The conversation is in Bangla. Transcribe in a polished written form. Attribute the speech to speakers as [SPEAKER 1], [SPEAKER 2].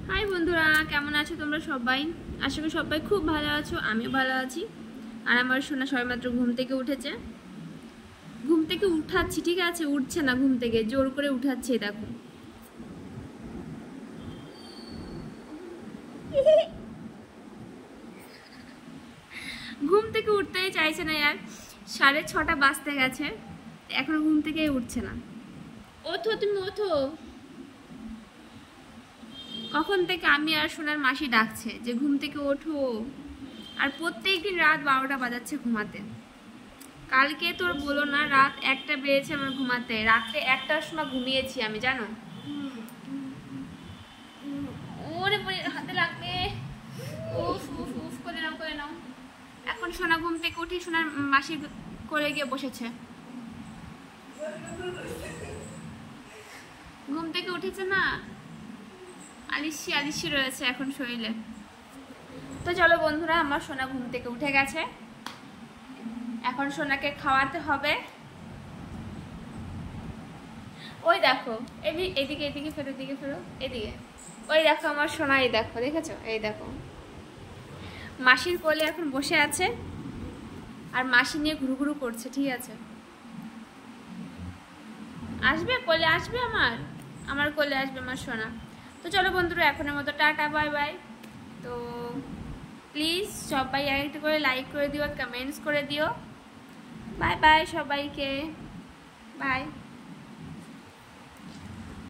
[SPEAKER 1] হাই বন্ধুরা, কেমন আছো তোমরা সবাই? আশা করি সবাই খুব ভালো আছো, আমিও ভালো আছি। আর আমার সোনা সবেমাত্র ঘুম থেকে উঠেছে। ঘুম থেকে উঠাচ্ছি, ঠিক আছে? উঠছে না ঘুম থেকে, জোর করে উঠাচ্ছি। দেখো ঘুম থেকে উঠতেই চাইছে না। আর 6:30 বাজতে গেছে, এখন ঘুম থেকে উঠছে না। ওঠো, তুমি ওঠো। কখন থেকে আমি আর সোনার মাসি ডাকছে যে ঘুম থেকে ওঠো। আর প্রত্যেকদিন রাত 12টা বাজাচ্ছে ঘুমাতে। কালকে তোর বলো না, রাত 1টা বেজেছে আমার ঘুমাতে। রাত্রে 1টার সময় ঘুমিয়েছি আমি, জানো? ওরে হাতে লাগবে। উফ উফ উফ, করে নাও করে নাও। এখন সোনা ঘুম থেকে উঠি সোনার মাসির কোলে গিয়ে বসেছে। ঘুম থেকে উঠেছে না, আলিশি আলিশি রয়েছে এখন শরীরে। তো চলো বন্ধুরা, আমার সোনা ঘুম থেকে উঠে গেছে। এখন সোনাকে খাওয়াতে হবে। ওই দেখো, এদিকে এদিকে ফেরো, এদিকে ফেরো, এদিকে। ওই দেখো আমার সোনা, এই দেখো, দেখেছো? এই দেখো মাসির কোলে এখন বসে আছে, আর মাসি নিয়ে ঘুরু ঘুরু করছে। ঠিক আছে, আসবে কোলে, আসবে আমার কোলে আসবে আমার সোনা। তো চলো বন্ধুরা, এখনের মতো টাটা, বাই বাই। তো প্লিজ সবাই একটা করে লাইক করে দিও, কমেন্টস করে দিও। বাই বাই সবাইকে, বাই।